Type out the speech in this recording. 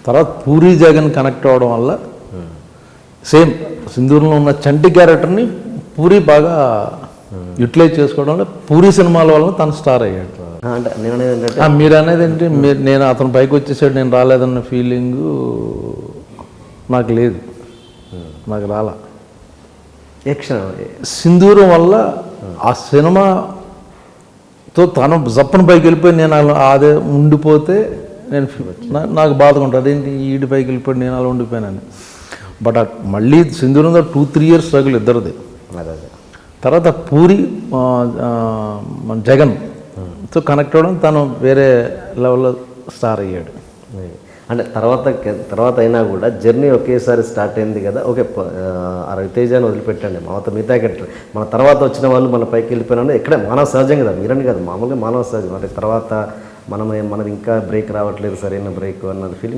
తర్వాత పూరి జగన్ కనెక్ట్ అవ్వడం వల్ల సేమ్ సింధూరంలో ఉన్న చంటి క్యారెక్టర్ని పూరి బాగా యూటిలైజ్ చేసుకోవడం వల్ల పూరి సినిమాల వల్ల తను స్టార్ అయ్యాడు. అంటే నేను అనేది ఏంటంటే మీరు అనేది ఏంటి, నేను అతను పైకి వచ్చేసాడు నేను రాలేదన్న ఫీలింగు నాకు లేదు, నాకు రాలా. ఏ క్షణం సింధూరం వల్ల ఆ సినిమాతో తను జప్పని పైకి వెళ్ళిపోయి నేను అదే ఉండిపోతే నేను నాకు బాధగా ఉంటుంది, అదేంటి ఈడి పైకి వెళ్ళిపోయి నేను అలా ఉండిపోయానని. బట్ మళ్ళీ సింధూరంలో 2-3 years స్ట్రగుల్ ఇద్దరిది. అదే తర్వాత పూరి జగన్ తో కనెక్ట్ అవ్వడం తను వేరే లెవెల్లో స్టార్ అయ్యాడు. అంటే తర్వాత అయినా కూడా జర్నీ ఒకేసారి స్టార్ట్ అయింది కదా. ఓకే, ఆ రవితేజని వదిలిపెట్టండి, మిగతా క్యారెక్టర్ మన తర్వాత వచ్చిన వాళ్ళు మన పైకి వెళ్ళిపోయినా ఎక్కడ మానవ సహజం కదా, మీరని కదా, మామూలుగా మానవ సహజం. అంటే తర్వాత మనది ఇంకా బ్రేక్ రావట్లేదు, సరైన బ్రేక్ అన్నది ఫీలింగ్